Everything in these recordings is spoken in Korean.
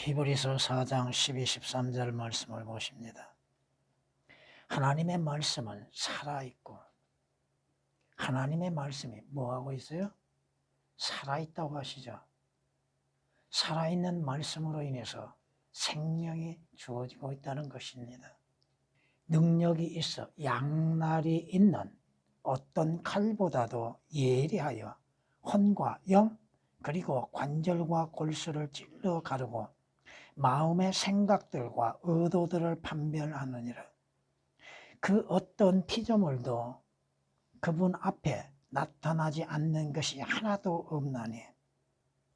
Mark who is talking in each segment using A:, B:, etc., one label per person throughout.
A: 히브리서 4장 12, 13절 말씀을 보십니다. 하나님의 말씀은 살아있고 하나님의 말씀이 뭐하고 있어요? 살아있다고 하시죠. 살아있는 말씀으로 인해서 생명이 주어지고 있다는 것입니다. 능력이 있어 양날이 있는 어떤 칼보다도 예리하여 혼과 영 그리고 관절과 골수를 찔러 가르고 마음의 생각들과 의도들을 판별하느니라. 그 어떤 피조물도 그분 앞에 나타나지 않는 것이 하나도 없나니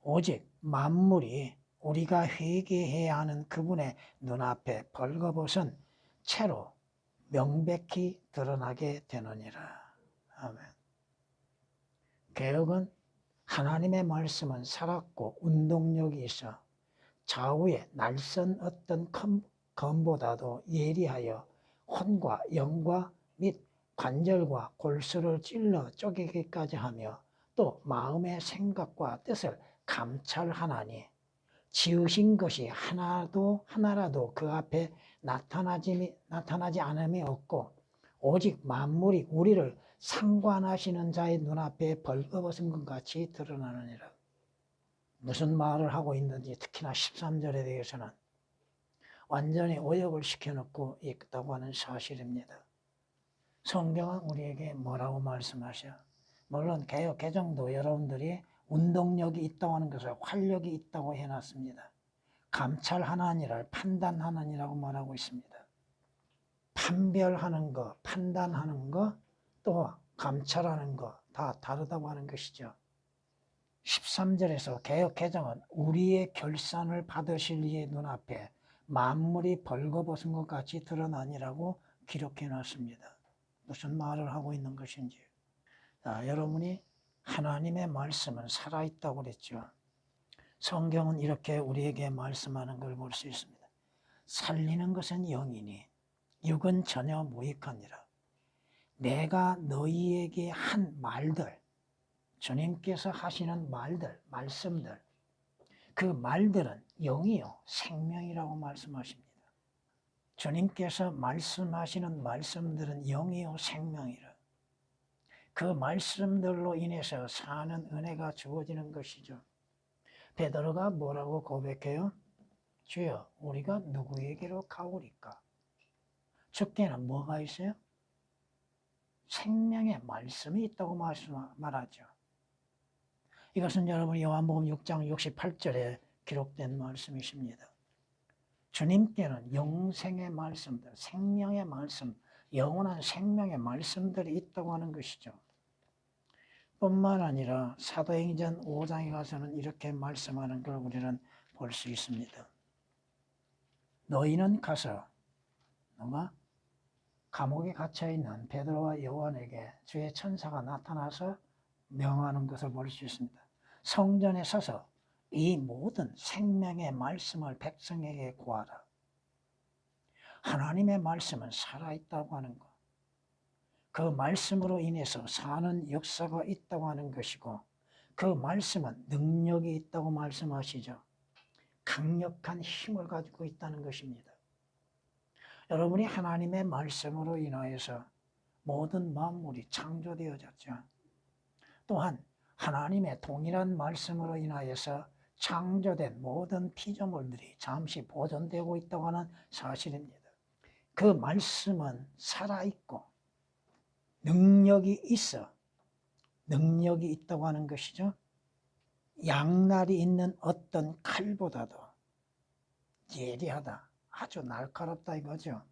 A: 오직 만물이 우리가 회개해야 하는 그분의 눈앞에 벌거벗은 채로 명백히 드러나게 되느니라. 아멘. 개혁은 하나님의 말씀은 살았고 운동력이 있어 좌우에 날선 어떤 검보다도 예리하여 혼과 영과 및 관절과 골수를 찔러 쪼개기까지 하며 또 마음의 생각과 뜻을 감찰하나니 지으신 것이 하나라도 그 앞에 나타나지 않음이 없고 오직 만물이 우리를 상관하시는 자의 눈앞에 벌거벗은 것 같이 드러나느니라. 무슨 말을 하고 있는지 특히나 13절에 대해서는 완전히 오역을 시켜놓고 있다고 하는 사실입니다. 성경은 우리에게 뭐라고 말씀하셔? 물론 개역 개정도 여러분들이 운동력이 있다고 하는 것을 활력이 있다고 해놨습니다. 감찰하나니를 판단하나니라고 말하고 있습니다. 판별하는 거, 판단하는 거, 또 감찰하는 거 다 다르다고 하는 것이죠. 13절에서 개역 개정은 우리의 결산을 받으실 이의 눈앞에 만물이 벌거벗은 것 같이 드러나니라고 기록해 놨습니다. 무슨 말을 하고 있는 것인지. 자, 여러분이 하나님의 말씀은 살아있다고 그랬죠. 성경은 이렇게 우리에게 말씀하는 걸 볼 수 있습니다. 살리는 것은 영이니 육은 전혀 무익하니라. 내가 너희에게 한 말들, 주님께서 하시는 말들, 말씀들, 그 말들은 영이요 생명이라고 말씀하십니다. 주님께서 말씀하시는 말씀들은 영이요 생명이라. 그 말씀들로 인해서 사는 은혜가 주어지는 것이죠. 베드로가 뭐라고 고백해요? 주여, 우리가 누구에게로 가오리까? 주께는 뭐가 있어요? 생명의 말씀이 있다고 말하죠. 이것은 여러분 요한복음 6장 68절에 기록된 말씀이십니다. 주님께는 영생의 말씀들, 생명의 말씀, 영원한 생명의 말씀들이 있다고 하는 것이죠. 뿐만 아니라 사도행전 5장에 가서는 이렇게 말씀하는 걸 우리는 볼 수 있습니다. 너희는 가서 감옥에 갇혀있는 베드로와 요한에게 주의 천사가 나타나서 명하는 것을 볼 수 있습니다. 성전에 서서 이 모든 생명의 말씀을 백성에게 구하라. 하나님의 말씀은 살아있다고 하는 것. 그 말씀으로 인해서 사는 역사가 있다고 하는 것이고 그 말씀은 능력이 있다고 말씀하시죠. 강력한 힘을 가지고 있다는 것입니다. 여러분이 하나님의 말씀으로 인하여서 모든 만물이 창조되어졌죠. 또한 하나님의 동일한 말씀으로 인하여서 창조된 모든 피조물들이 잠시 보존되고 있다고 하는 사실입니다. 그 말씀은 살아있고 능력이 있다고 하는 것이죠. 양날이 있는 어떤 칼보다도 예리하다, 아주 날카롭다 이거죠.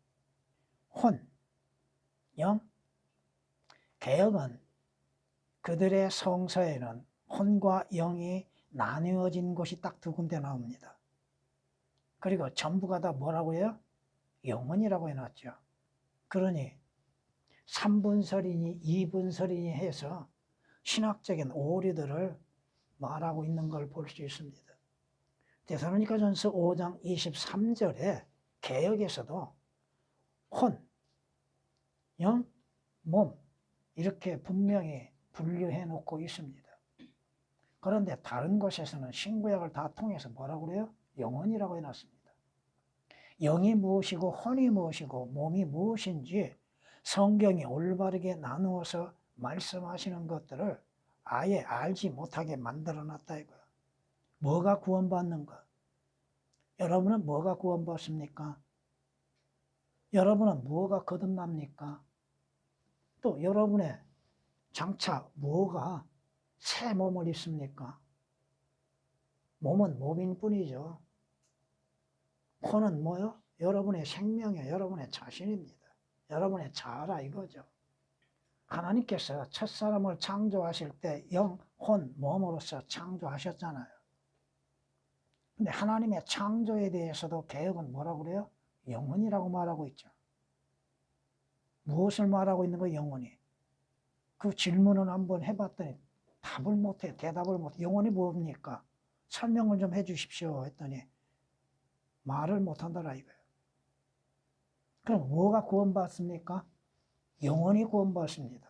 A: 혼, 영, 개역은 그들의 성서에는 혼과 영이 나누어진 곳이 딱 두 군데 나옵니다. 그리고 전부가 다 뭐라고 해요? 영혼이라고 해놨죠. 그러니 3분설이니 2분설이니 해서 신학적인 오류들을 말하고 있는 걸 볼 수 있습니다. 데살로니가전서 5장 23절에 개역에서도 혼, 영, 몸 이렇게 분명히 분류해 놓고 있습니다. 그런데 다른 곳에서는 신구약을 다 통해서 뭐라고 그래요? 영혼이라고 해놨습니다. 영이 무엇이고 혼이 무엇이고 몸이 무엇인지 성경이 올바르게 나누어서 말씀하시는 것들을 아예 알지 못하게 만들어놨다 이거야. 뭐가 구원받는가? 여러분은 뭐가 구원받습니까? 여러분은 뭐가 거듭납니까? 또 여러분의 장차 뭐가 새 몸을 입습니까? 몸은 몸인 뿐이죠. 혼은 뭐요? 여러분의 생명이에요. 여러분의 자신입니다. 여러분의 자아라 이거죠. 하나님께서 첫사람을 창조하실 때 영, 혼, 몸으로서 창조하셨잖아요. 근데 하나님의 창조에 대해서도 개혁은 뭐라고 그래요? 영혼이라고 말하고 있죠. 무엇을 말하고 있는 거예요, 영혼이? 그 질문을 한번 해봤더니 답을 못해, 대답을 못해. 영혼이 뭡니까? 설명을 좀 해주십시오 했더니 말을 못한다라 이거예요. 그럼 뭐가 구원받습니까? 영혼이 구원받습니다.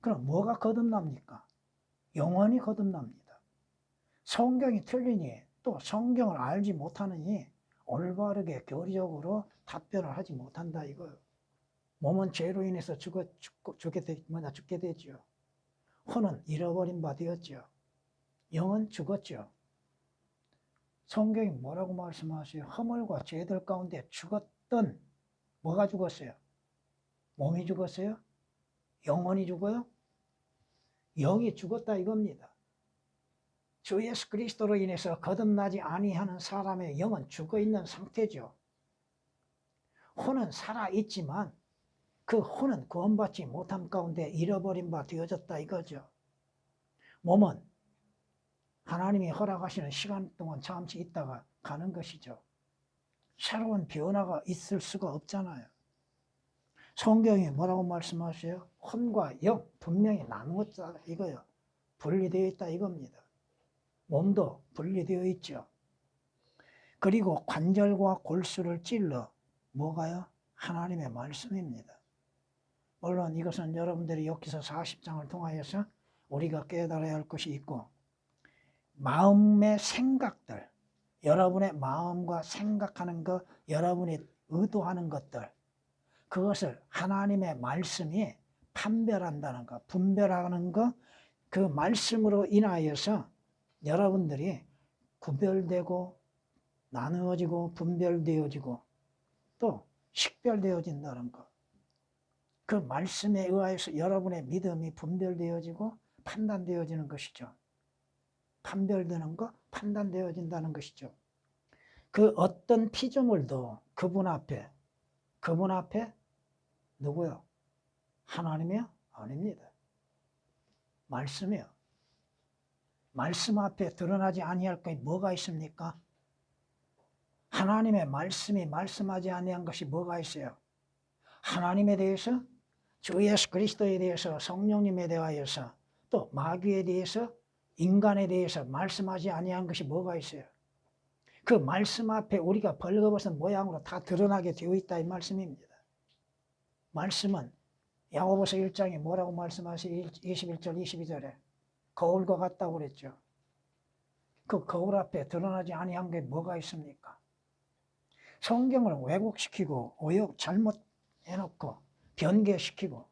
A: 그럼 뭐가 거듭납니까? 영혼이 거듭납니다. 성경이 틀리니 또 성경을 알지 못하느니 올바르게 교리적으로 답변을 하지 못한다 이거예요. 몸은 죄로 인해서 죽게 되죠. 혼은 잃어버린 바 되었죠. 영은 죽었죠. 성경이 뭐라고 말씀하세요? 허물과 죄들 가운데 죽었던 뭐가 죽었어요? 몸이 죽었어요? 영혼이 죽어요? 영이 죽었다 이겁니다. 주 예수 그리스도로 인해서 거듭나지 아니하는 사람의 영은 죽어있는 상태죠. 혼은 살아있지만 그 혼은 구원받지 못함 가운데 잃어버린 바 되어졌다 이거죠. 몸은 하나님이 허락하시는 시간 동안 잠시 있다가 가는 것이죠. 새로운 변화가 있을 수가 없잖아요. 성경이 뭐라고 말씀하세요? 혼과 영 분명히 나누었다 이거요. 분리되어 있다 이겁니다. 몸도 분리되어 있죠. 그리고 관절과 골수를 찔러 뭐가요? 하나님의 말씀입니다. 물론 이것은 여러분들이 역기서 40장을 통하여서 우리가 깨달아야 할 것이 있고 마음의 생각들, 여러분의 마음과 생각하는 것, 여러분이 의도하는 것들 그것을 하나님의 말씀이 판별한다는 것, 분별하는 것, 그 말씀으로 인하여서 여러분들이 구별되고 나누어지고 분별되어지고 또 식별되어진다는 것. 그 말씀에 의하여서 여러분의 믿음이 분별되어지고 판단되어지는 것이죠. 판별되는 것, 판단되어진다는 것이죠. 그 어떤 피조물도 그분 앞에 누구요? 하나님이요? 아닙니다. 말씀이요. 말씀 앞에 드러나지 아니할 것이 뭐가 있습니까? 하나님의 말씀이 말씀하지 아니한 것이 뭐가 있어요? 하나님에 대해서, 주 예수 그리스도에 대해서, 성령님에 대하여서, 또 마귀에 대해서, 인간에 대해서 말씀하지 아니한 것이 뭐가 있어요? 그 말씀 앞에 우리가 벌거벗은 모양으로 다 드러나게 되어 있다 이 말씀입니다. 말씀은 야고보서 1장에 뭐라고 말씀하세요? 21절 22절에 거울과 같다고 그랬죠. 그 거울 앞에 드러나지 아니한 게 뭐가 있습니까? 성경을 왜곡시키고 오역 잘못해놓고 변개시키고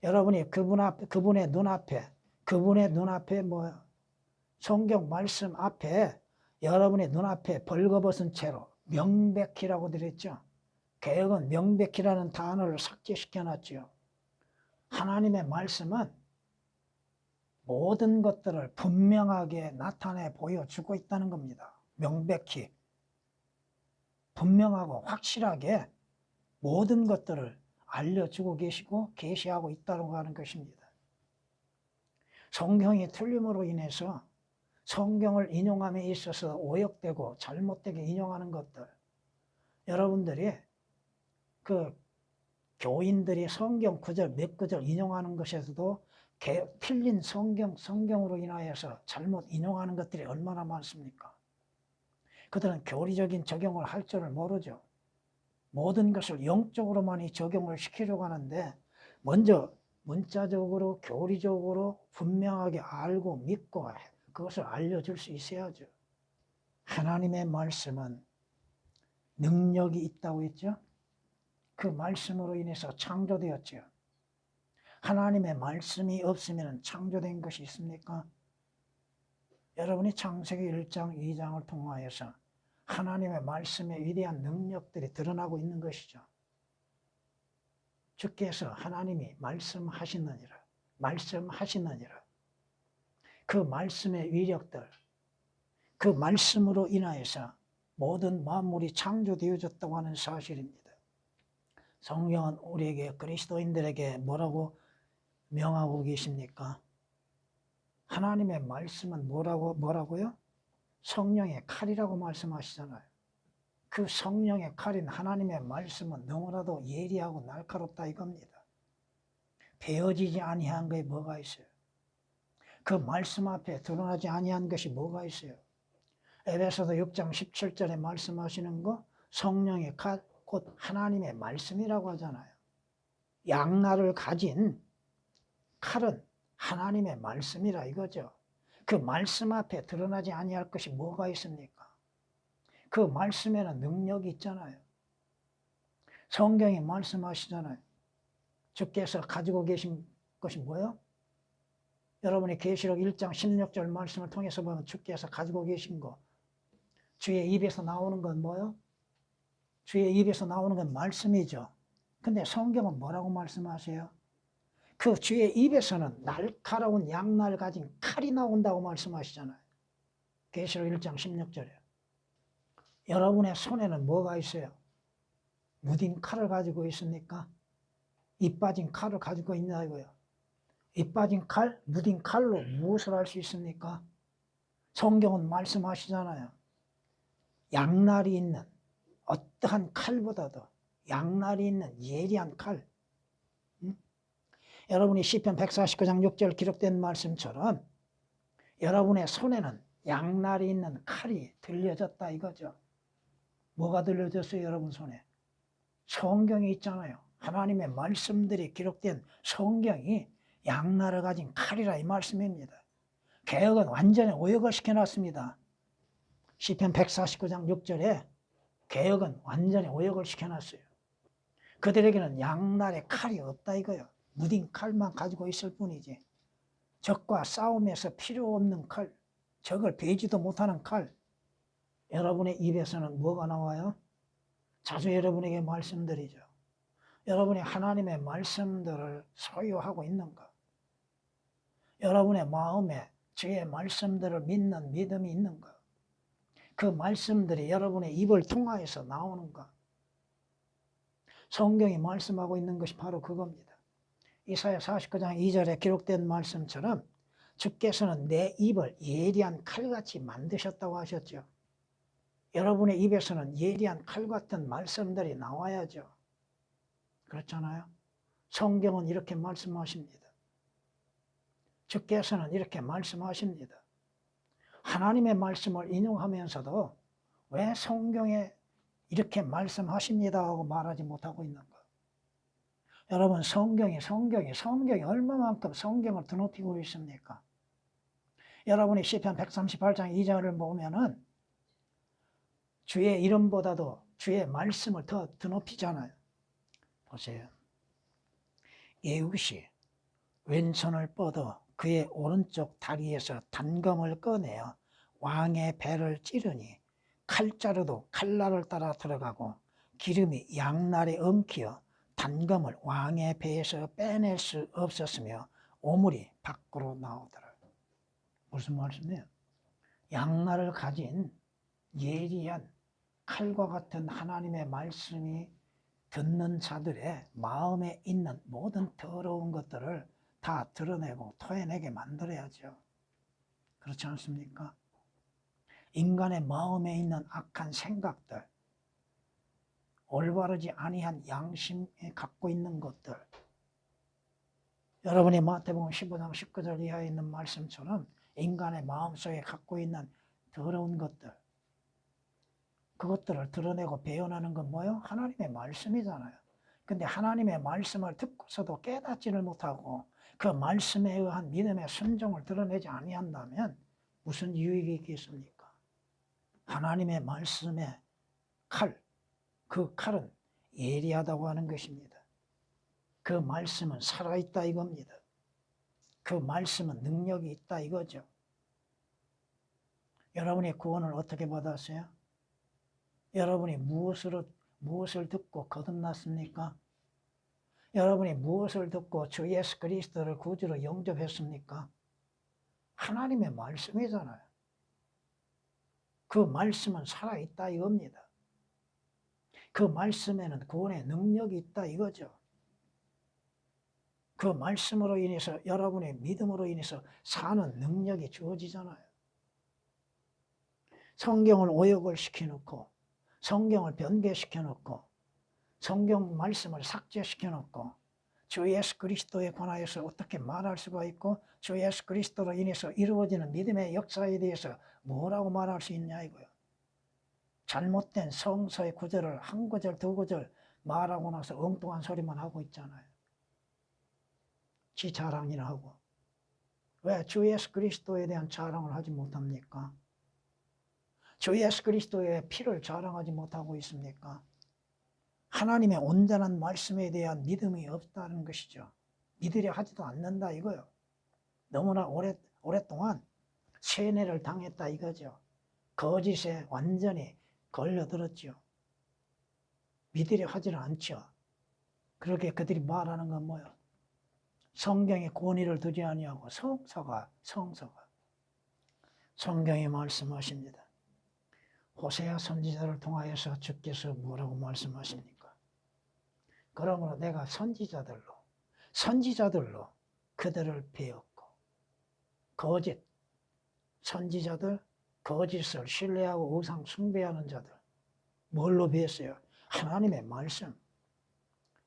A: 여러분이 그분의 눈앞에 뭐요? 성경 말씀 앞에 여러분의 눈앞에 벌거벗은 채로 명백히라고 드렸죠. 개혁은 명백히라는 단어를 삭제시켜놨죠. 하나님의 말씀은 모든 것들을 분명하게 나타내 보여주고 있다는 겁니다. 명백히 분명하고 확실하게 모든 것들을 알려주고 계시고 계시하고 있다고 하는 것입니다. 성경이 틀림으로 인해서 성경을 인용함에 있어서 오역되고 잘못되게 인용하는 것들 여러분들이 그 교인들이 성경 구절 몇 구절 인용하는 것에서도 틀린 성경으로 인하여서 잘못 인용하는 것들이 얼마나 많습니까? 그들은 교리적인 적용을 할 줄을 모르죠. 모든 것을 영적으로만 적용을 시키려고 하는데 먼저 문자적으로 교리적으로 분명하게 알고 믿고 그것을 알려줄 수 있어야죠. 하나님의 말씀은 능력이 있다고 했죠. 그 말씀으로 인해서 창조되었죠. 하나님의 말씀이 없으면 창조된 것이 있습니까? 여러분이 창세기 1장, 2장을 통하여서 하나님의 말씀의 위대한 능력들이 드러나고 있는 것이죠. 주께서 하나님이 말씀하시느니라. 그 말씀의 위력들, 그 말씀으로 인하여서 모든 만물이 창조되어졌다고 하는 사실입니다. 성경은 우리에게, 그리스도인들에게 뭐라고 명하고 계십니까? 하나님의 말씀은 뭐라고요? 성령의 칼이라고 말씀하시잖아요. 그 성령의 칼인 하나님의 말씀은 너무나도 예리하고 날카롭다 이겁니다. 베어지지 아니한 게 뭐가 있어요? 그 말씀 앞에 드러나지 아니한 것이 뭐가 있어요? 에베소서 6장 17절에 말씀하시는 거 성령의 칼, 곧 하나님의 말씀이라고 하잖아요. 양날을 가진 칼은 하나님의 말씀이라 이거죠. 그 말씀 앞에 드러나지 아니할 것이 뭐가 있습니까? 그 말씀에는 능력이 있잖아요. 성경이 말씀하시잖아요. 주께서 가지고 계신 것이 뭐예요? 여러분이 계시록 1장 16절 말씀을 통해서 보면 주께서 가지고 계신 거, 주의 입에서 나오는 건 뭐예요? 주의 입에서 나오는 건 말씀이죠. 근데 성경은 뭐라고 말씀하세요? 그 주의 입에서는 날카로운 양날 가진 칼이 나온다고 말씀하시잖아요. 계시록 1장 16절에. 여러분의 손에는 뭐가 있어요? 무딘 칼을 가지고 있습니까? 이 빠진 칼을 가지고 있냐고요. 이 빠진 칼, 무딘 칼로 무엇을 할 수 있습니까? 성경은 말씀하시잖아요. 양날이 있는 어떠한 칼보다도 양날이 있는 예리한 칼. 여러분이 시편 149장 6절 기록된 말씀처럼 여러분의 손에는 양날이 있는 칼이 들려졌다 이거죠. 뭐가 들려졌어요, 여러분 손에? 성경이 있잖아요. 하나님의 말씀들이 기록된 성경이 양날을 가진 칼이라 이 말씀입니다. 개혁은 완전히 오역을 시켜놨습니다. 시편 149장 6절에 개혁은 완전히 오역을 시켜놨어요. 그들에게는 양날의 칼이 없다 이거요. 무딘 칼만 가지고 있을 뿐이지. 적과 싸움에서 필요 없는 칼, 적을 베지도 못하는 칼. 여러분의 입에서는 뭐가 나와요? 자주 여러분에게 말씀드리죠. 여러분이 하나님의 말씀들을 소유하고 있는가? 여러분의 마음에 주의 말씀들을 믿는 믿음이 있는가? 그 말씀들이 여러분의 입을 통하여서 나오는가? 성경이 말씀하고 있는 것이 바로 그겁니다. 이사야 49장 2절에 기록된 말씀처럼 주께서는 내 입을 예리한 칼같이 만드셨다고 하셨죠. 여러분의 입에서는 예리한 칼 같은 말씀들이 나와야죠. 그렇잖아요. 성경은 이렇게 말씀하십니다. 주께서는 이렇게 말씀하십니다. 하나님의 말씀을 인용하면서도 왜 성경에 이렇게 말씀하십니다 하고 말하지 못하고 있는가? 여러분 성경이 얼마만큼 성경을 드높이고 있습니까? 여러분이 시편 138장 2절을 보면은 주의 이름보다도 주의 말씀을 더 드높이잖아요. 보세요. 예후시 왼손을 뻗어 그의 오른쪽 다리에서 단검을 꺼내어 왕의 배를 찌르니 칼자루도 칼날을 따라 들어가고 기름이 양날에 엉키어 단검을 왕의 배에서 빼낼 수 없었으며 오물이 밖으로 나오더라. 무슨 말씀이에요? 양날을 가진 예리한 칼과 같은 하나님의 말씀이 듣는 자들의 마음에 있는 모든 더러운 것들을 다 드러내고 토해내게 만들어야죠. 그렇지 않습니까? 인간의 마음에 있는 악한 생각들, 올바르지 아니한 양심에 갖고 있는 것들, 여러분이 마태복음 15장 19절 이하에 있는 말씀처럼 인간의 마음속에 갖고 있는 더러운 것들, 그것들을 드러내고 배워나는 건 뭐예요? 하나님의 말씀이잖아요. 근데 하나님의 말씀을 듣고서도 깨닫지를 못하고 그 말씀에 의한 믿음의 순종을 드러내지 아니한다면 무슨 유익이 있겠습니까? 하나님의 말씀의 칼, 그 칼은 예리하다고 하는 것입니다. 그 말씀은 살아있다 이겁니다. 그 말씀은 능력이 있다 이거죠. 여러분의 구원을 어떻게 받았어요? 여러분이 무엇을 듣고 거듭났습니까? 여러분이 무엇을 듣고 주 예수 그리스도를 구주로 영접했습니까? 하나님의 말씀이잖아요. 그 말씀은 살아있다 이겁니다. 그 말씀에는 구원의 능력이 있다 이거죠. 그 말씀으로 인해서 여러분의 믿음으로 인해서 사는 능력이 주어지잖아요. 성경을 오역을 시켜놓고 성경을 변개시켜놓고 성경 말씀을 삭제시켜놓고 주 예수 그리스도에 관하여서 어떻게 말할 수가 있고 주 예수 그리스도로 인해서 이루어지는 믿음의 역사에 대해서 뭐라고 말할 수 있냐 이거요. 잘못된 성서의 구절을 한 구절 두 구절 말하고 나서 엉뚱한 소리만 하고 있잖아요. 지 자랑이나 하고. 왜 주 예수 그리스도에 대한 자랑을 하지 못합니까? 주 예수 그리스도의 피를 자랑하지 못하고 있습니까? 하나님의 온전한 말씀에 대한 믿음이 없다는 것이죠. 믿으려 하지도 않는다 이거요. 너무나 오랫동안 세뇌를 당했다 이거죠. 거짓에 완전히 걸려들었죠. 믿으려 하지는 않죠. 그렇게 그들이 말하는 건 뭐예요? 성경에 권위를 두지 아니하고 성서가 성경이 말씀하십니다. 호세아 선지자를 통하여서 주께서 뭐라고 말씀하십니까? 그러므로 내가 선지자들로 그들을 배웠고 거짓 선지자들 거짓을 신뢰하고 우상 숭배하는 자들 뭘로 배웠어요? 하나님의 말씀.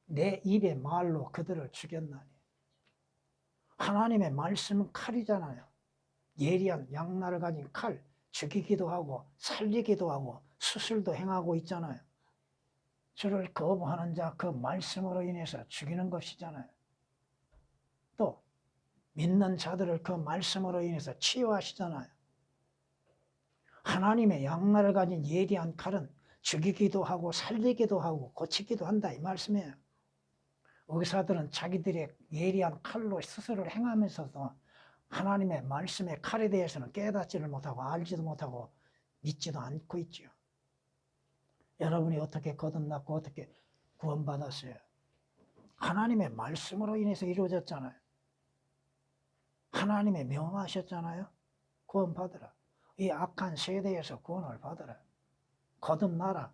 A: 내 입의 말로 그들을 죽였나니. 하나님의 말씀은 칼이잖아요. 예리한 양날을 가진 칼, 죽이기도 하고 살리기도 하고 수술도 행하고 있잖아요. 주를 거부하는 자 그 말씀으로 인해서 죽이는 것이잖아요. 또 믿는 자들을 그 말씀으로 인해서 치유하시잖아요. 하나님의 양날을 가진 예리한 칼은 죽이기도 하고 살리기도 하고 고치기도 한다 이 말씀이에요. 의사들은 자기들의 예리한 칼로 수술을 행하면서도 하나님의 말씀의 칼에 대해서는 깨닫지를 못하고 알지도 못하고 믿지도 않고 있죠. 여러분이 어떻게 거듭났고 어떻게 구원받았어요? 하나님의 말씀으로 인해서 이루어졌잖아요. 하나님의 명하셨잖아요. 구원받으라. 이 악한 세대에서 구원을 받으라. 거듭나라.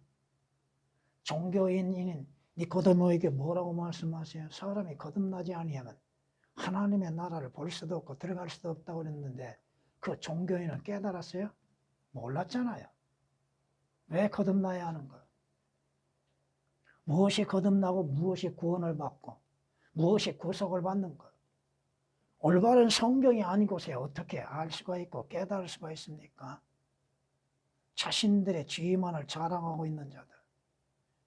A: 종교인인 니고데모에게 뭐라고 말씀하세요? 사람이 거듭나지 아니하면 하나님의 나라를 볼 수도 없고 들어갈 수도 없다고 그랬는데 그 종교인은 깨달았어요? 몰랐잖아요. 왜 거듭나야 하는 거예요? 무엇이 거듭나고 무엇이 구원을 받고 무엇이 구속을 받는 거예요? 올바른 성경이 아닌 곳에 어떻게 알 수가 있고 깨달을 수가 있습니까? 자신들의 지위만을 자랑하고 있는 자들,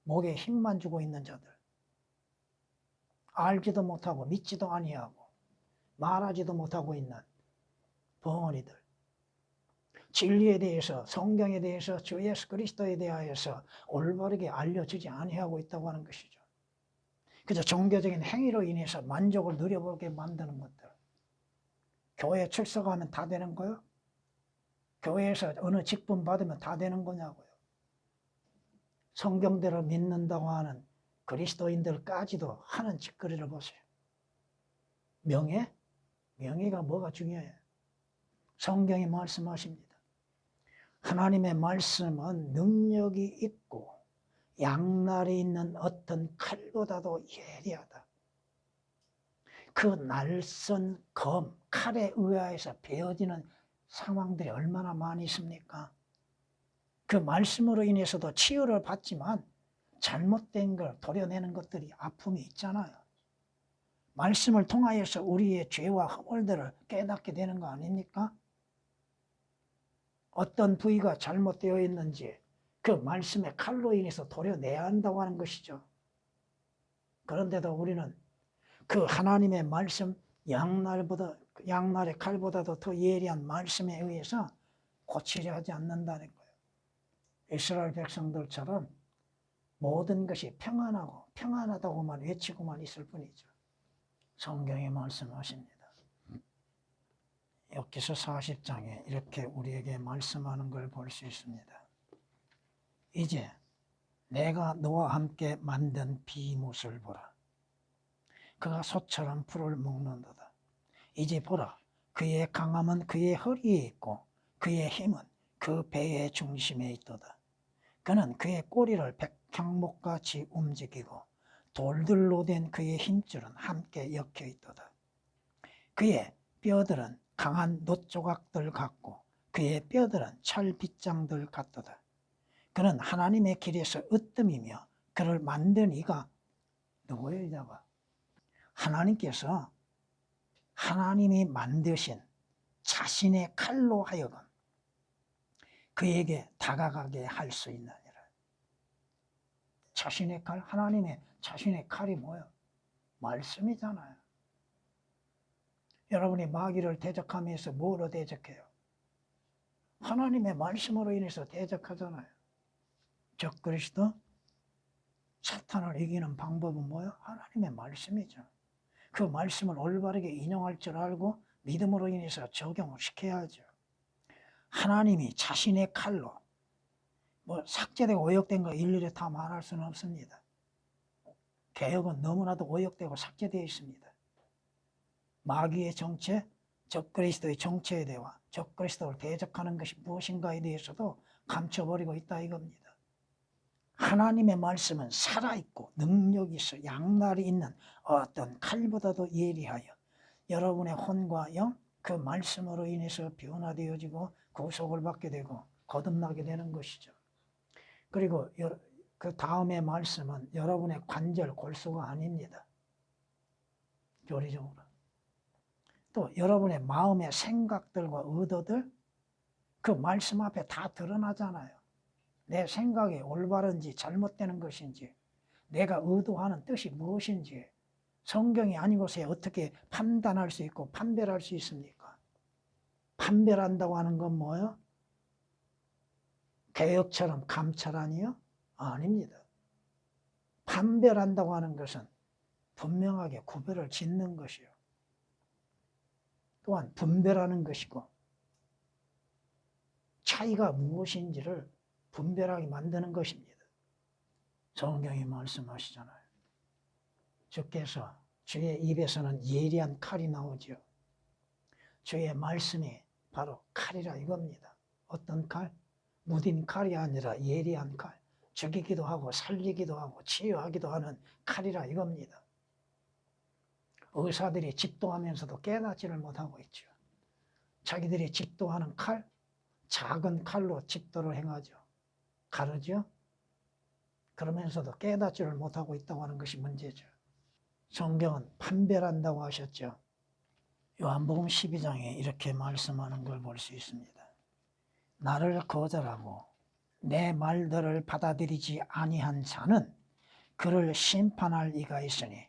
A: 목에 힘만 주고 있는 자들, 알지도 못하고 믿지도 아니하고 말하지도 못하고 있는 벙어리들, 진리에 대해서 성경에 대해서 주 예수 그리스도에 대하여서 올바르게 알려주지 아니하고 있다고 하는 것이죠. 그저 종교적인 행위로 인해서 만족을 누려보게 만드는 것들. 교회 출석하면 다 되는 거요? 교회에서 어느 직분 받으면 다 되는 거냐고요. 성경대로 믿는다고 하는 그리스도인들까지도 하는 짓거리를 보세요. 명예? 명예가 뭐가 중요해요? 성경이 말씀하십니다. 하나님의 말씀은 능력이 있고 양날에 있는 어떤 칼보다도 예리하다. 그 날선 검, 칼에 의하여서 베어지는 상황들이 얼마나 많이 있습니까? 그 말씀으로 인해서도 치유를 받지만 잘못된 걸 도려내는 것들이 아픔이 있잖아요. 말씀을 통하여서 우리의 죄와 허물들을 깨닫게 되는 거 아닙니까? 어떤 부위가 잘못되어 있는지 그 말씀의 칼로 인해서 도려내야 한다고 하는 것이죠. 그런데도 우리는 그 하나님의 말씀, 양날의 칼보다도 더 예리한 말씀에 의해서 고치려 하지 않는다는 거예요. 이스라엘 백성들처럼 모든 것이 평안하고 평안하다고만 외치고만 있을 뿐이죠. 성경이 말씀하십니다. 욥기서 40장에 이렇게 우리에게 말씀하는 걸 볼 수 있습니다. 이제 내가 너와 함께 만든 비못을 보라. 그가 소처럼 풀을 먹는도다. 이제 보라. 그의 강함은 그의 허리에 있고 그의 힘은 그 배의 중심에 있도다. 그는 그의 꼬리를 백향목같이 움직이고 돌들로 된 그의 힘줄은 함께 엮여 있도다. 그의 뼈들은 강한 놋조각들 같고 그의 뼈들은 철 빗장들 같도다. 그는 하나님의 길에서 으뜸이며 그를 만든 이가 누구예요? 이자가 하나님께서 하나님이 만드신 자신의 칼로 하여금 그에게 다가가게 할 수 있느니라. 자신의 칼, 하나님의 자신의 칼이 뭐예요? 말씀이잖아요. 여러분이 마귀를 대적하면서 뭐로 대적해요? 하나님의 말씀으로 인해서 대적하잖아요. 적그리스도 사탄을 이기는 방법은 뭐예요? 하나님의 말씀이죠. 그 말씀을 올바르게 인용할 줄 알고 믿음으로 인해서 적용을 시켜야죠. 하나님이 자신의 칼로 삭제되고 오역된 거 일일이 다 말할 수는 없습니다. 개혁은 너무나도 오역되고 삭제되어 있습니다. 마귀의 정체, 적그리스도의 정체에 대와 적그리스도를 대적하는 것이 무엇인가에 대해서도 감춰버리고 있다 이겁니다. 하나님의 말씀은 살아있고 능력이 있어 양날이 있는 어떤 칼보다도 예리하여 여러분의 혼과 영, 그 말씀으로 인해서 변화되어지고 구속을 받게 되고 거듭나게 되는 것이죠. 그리고 그 다음의 말씀은 여러분의 관절, 골수가 아닙니다. 교리적으로. 또 여러분의 마음의 생각들과 의도들, 그 말씀 앞에 다 드러나잖아요. 내 생각이 올바른지 잘못되는 것인지, 내가 의도하는 뜻이 무엇인지 성경이 아니고서야 어떻게 판단할 수 있고 판별할 수 있습니까? 판별한다고 하는 건 뭐예요? 개혁처럼 감찰 아니요? 아닙니다. 판별한다고 하는 것은 분명하게 구별을 짓는 것이요. 또한 분별하는 것이고 차이가 무엇인지를 분별하게 만드는 것입니다. 성경이 말씀하시잖아요. 주께서 주의 입에서는 예리한 칼이 나오죠. 주의 말씀이 바로 칼이라 이겁니다. 어떤 칼? 무딘 칼이 아니라 예리한 칼. 죽이기도 하고 살리기도 하고 치유하기도 하는 칼이라 이겁니다. 의사들이 집도하면서도 깨닫지를 못하고 있죠. 자기들이 집도하는 칼, 작은 칼로 집도를 행하죠. 가르죠. 그러면서도 깨닫지를 못하고 있다고 하는 것이 문제죠. 성경은 판별한다고 하셨죠. 요한복음 12장에 이렇게 말씀하는 걸 볼 수 있습니다. 나를 거절하고 내 말들을 받아들이지 아니한 자는 그를 심판할 이가 있으니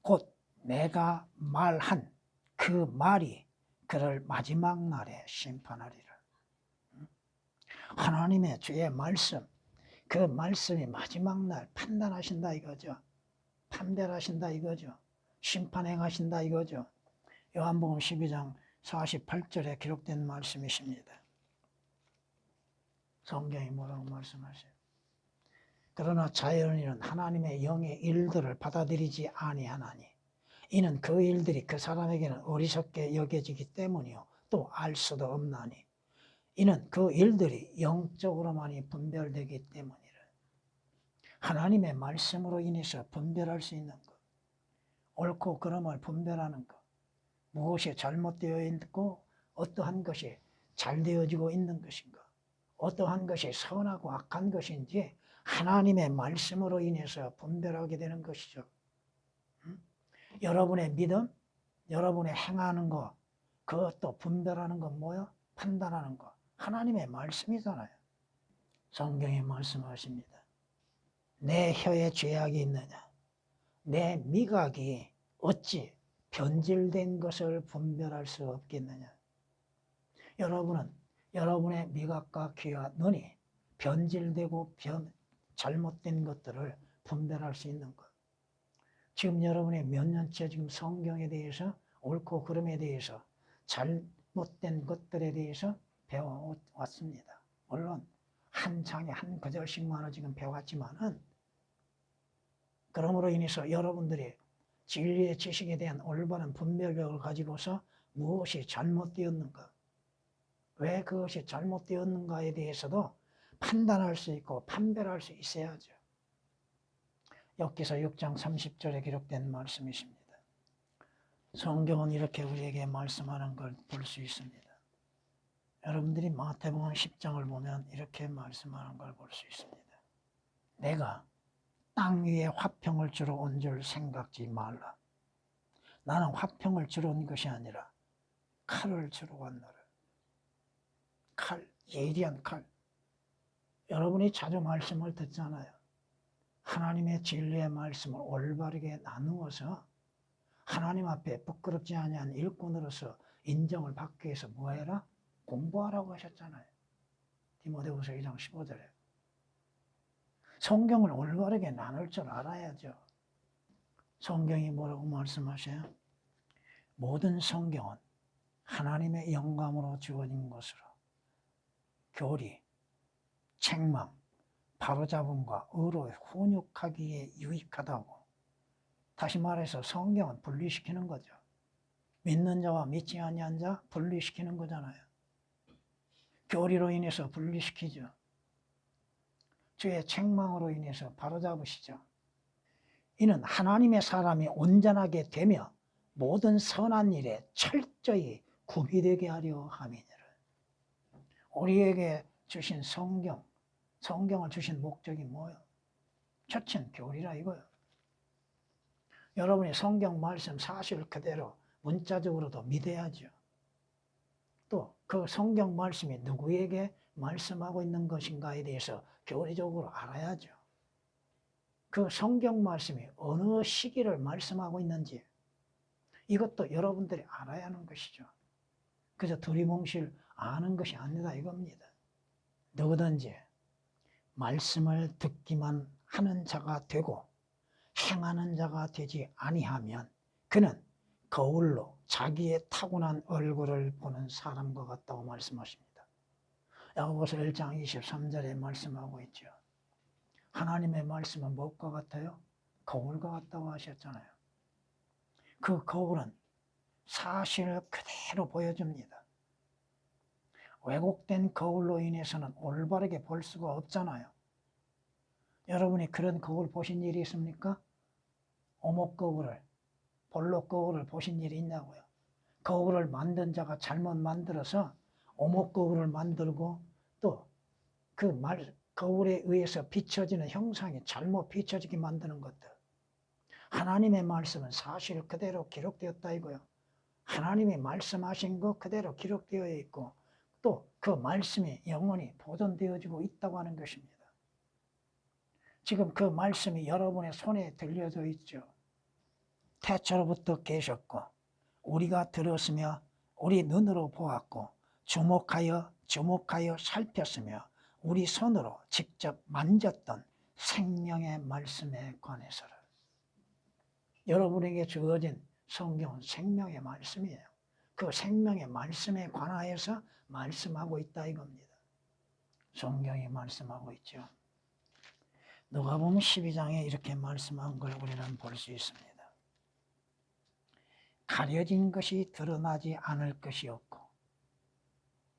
A: 곧 내가 말한 그 말이 그를 마지막 날에 심판하리라. 하나님의 주의 말씀, 그 말씀이 마지막 날 판단하신다 이거죠. 판별하신다 이거죠. 심판행하신다 이거죠. 요한복음 12장 48절에 기록된 말씀이십니다. 성경이 뭐라고 말씀하세요? 그러나 자연인은 하나님의 영의 일들을 받아들이지 아니하나니 이는 그 일들이 그 사람에게는 어리석게 여겨지기 때문이요 또 알 수도 없나니 이는 그 일들이 영적으로만이 분별되기 때문이라. 하나님의 말씀으로 인해서 분별할 수 있는 것, 옳고 그름을 분별하는 것, 무엇이 잘못되어 있고 어떠한 것이 잘 되어지고 있는 것인가, 어떠한 것이 선하고 악한 것인지 하나님의 말씀으로 인해서 분별하게 되는 것이죠. 여러분의 믿음, 여러분의 행하는 것, 그것도 분별하는 건 뭐예요? 판단하는 것. 하나님의 말씀이잖아요. 성경이 말씀하십니다. 내 혀에 죄악이 있느냐? 내 미각이 어찌 변질된 것을 분별할 수 없겠느냐? 여러분은 여러분의 미각과 귀와 눈이 변질되고 잘못된 것들을 분별할 수 있는 것. 지금 여러분이 몇 년째 지금 성경에 대해서 옳고 그름에 대해서 잘못된 것들에 대해서 배워왔습니다. 물론 한 장에 한 구절씩만을 지금 배웠지만은 그러므로 인해서 여러분들이 진리의 지식에 대한 올바른 분별력을 가지고서 무엇이 잘못되었는가, 왜 그것이 잘못되었는가에 대해서도 판단할 수 있고 판별할 수 있어야죠. 욥기서 6장 30절에 기록된 말씀이십니다. 성경은 이렇게 우리에게 말씀하는 걸 볼 수 있습니다. 여러분들이 마태복음 10장을 보면 이렇게 말씀하는 걸 볼 수 있습니다. 내가 땅 위에 화평을 주러 온 줄 생각지 말라. 나는 화평을 주러 온 것이 아니라 칼을 주러 왔노라. 칼, 예리한 칼. 여러분이 자주 말씀을 듣잖아요. 하나님의 진리의 말씀을 올바르게 나누어서 하나님 앞에 부끄럽지 아니한 일꾼으로서 인정을 받기 위해서 뭐해라? 공부하라고 하셨잖아요. 디모데후서 2장 15절에. 성경을 올바르게 나눌 줄 알아야죠. 성경이 뭐라고 말씀하셔요? 모든 성경은 하나님의 영감으로 주어진 것으로 교리, 책망, 바로잡음과 의로 훈육하기에 유익하다고. 다시 말해서 성경은 분리시키는 거죠. 믿는 자와 믿지 아니한 자 분리시키는 거잖아요. 교리로 인해서 분리시키죠. 주의 책망으로 인해서 바로잡으시죠. 이는 하나님의 사람이 온전하게 되며 모든 선한 일에 철저히 구비되게 하려 함이니라. 우리에게 주신 성경을 주신 목적이 뭐예요? 첫째는 교리라 이거예요. 여러분이 성경 말씀 사실 그대로 문자적으로도 믿어야죠. 또 그 성경 말씀이 누구에게 말씀하고 있는 것인가에 대해서 교리적으로 알아야죠. 그 성경 말씀이 어느 시기를 말씀하고 있는지 이것도 여러분들이 알아야 하는 것이죠. 그저 두리뭉실 아는 것이 아니다 이겁니다. 누구든지 말씀을 듣기만 하는 자가 되고 행하는 자가 되지 아니하면 그는 거울로 자기의 타고난 얼굴을 보는 사람과 같다고 말씀하십니다. 야고보서 1장 23절에 말씀하고 있죠. 하나님의 말씀은 무엇과 같아요? 거울과 같다고 하셨잖아요. 그 거울은 사실을 그대로 보여줍니다. 왜곡된 거울로 인해서는 올바르게 볼 수가 없잖아요. 여러분이 그런 거울 보신 일이 있습니까? 오목 거울을, 볼록 거울을 보신 일이 있냐고요. 거울을 만든 자가 잘못 만들어서 오목 거울을 만들고 또 그 거울에 의해서 비춰지는 형상이 잘못 비춰지게 만드는 것들. 하나님의 말씀은 사실 그대로 기록되었다 이거요. 하나님이 말씀하신 것 그대로 기록되어 있고 또 그 말씀이 영원히 보존되어지고 있다고 하는 것입니다. 지금 그 말씀이 여러분의 손에 들려져 있죠. 태초로부터 계셨고 우리가 들었으며 우리 눈으로 보았고 주목하여 살폈으며 우리 손으로 직접 만졌던 생명의 말씀에 관해서는 여러분에게 주어진 성경은 생명의 말씀이에요. 그 생명의 말씀에 관하여서 말씀하고 있다 이겁니다. 성경이 말씀하고 있죠. 누가복음 12장에 이렇게 말씀한 걸 우리는 볼 수 있습니다. 가려진 것이 드러나지 않을 것이 없고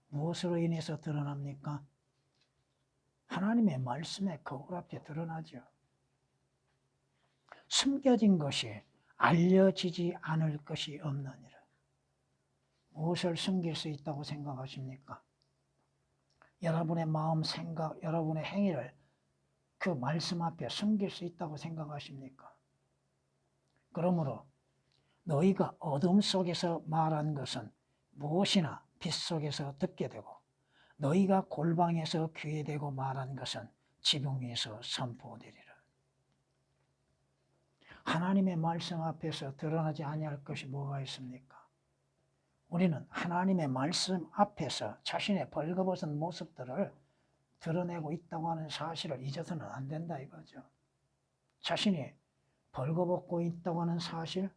A: 무엇으로 인해서 드러납니까? 하나님의 말씀에 거울 앞에 드러나죠. 숨겨진 것이 알려지지 않을 것이 없느니라. 무엇을 숨길 수 있다고 생각하십니까? 여러분의 마음, 생각, 여러분의 행위를 그 말씀 앞에 숨길 수 있다고 생각하십니까? 그러므로 너희가 어둠 속에서 말한 것은 무엇이나 빛 속에서 듣게 되고 너희가 골방에서 귀에 대고 말한 것은 지붕 위에서 선포되리라. 하나님의 말씀 앞에서 드러나지 아니할 것이 뭐가 있습니까? 우리는 하나님의 말씀 앞에서 자신의 벌거벗은 모습들을 드러내고 있다고 하는 사실을 잊어서는 안 된다 이거죠. 자신이 벌거벗고 있다고 하는 사실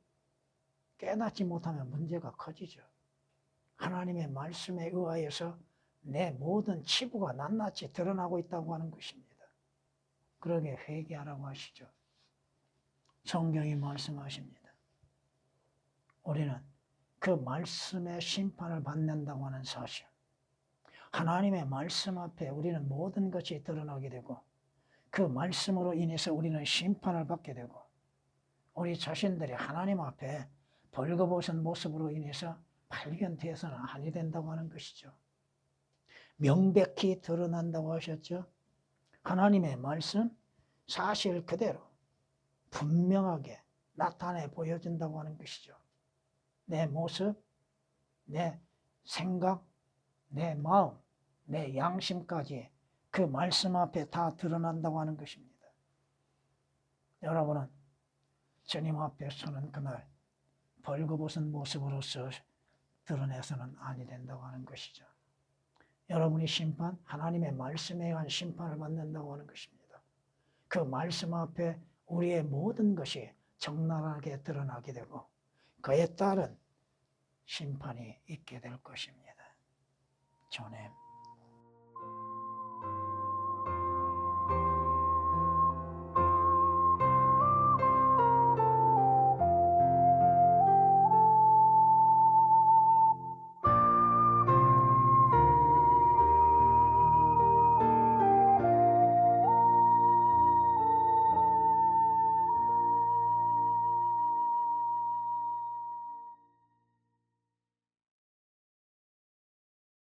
A: 깨닫지 못하면 문제가 커지죠. 하나님의 말씀에 의하여서 내 모든 치부가 낱낱이 드러나고 있다고 하는 것입니다. 그러게 회개하라고 하시죠. 성경이 말씀하십니다. 우리는 그 말씀의 심판을 받는다고 하는 사실, 하나님의 말씀 앞에 우리는 모든 것이 드러나게 되고 그 말씀으로 인해서 우리는 심판을 받게 되고 우리 자신들이 하나님 앞에 벌거벗은 모습으로 인해서 발견되어서는 아니 된다고 하는 것이죠. 명백히 드러난다고 하셨죠. 하나님의 말씀 사실 그대로 분명하게 나타내 보여준다고 하는 것이죠. 내 모습, 내 생각, 내 마음, 내 양심까지 그 말씀 앞에 다 드러난다고 하는 것입니다. 여러분은 주님 앞에 서는 그날 벌거벗은 모습으로서 드러내서는 아니 된다고 하는 것이죠. 여러분의 심판, 하나님의 말씀에 의한 심판을 받는다고 하는 것입니다. 그 말씀 앞에 우리의 모든 것이 적나라하게 드러나게 되고 그에 따른 심판이 있게 될 것입니다. 주님.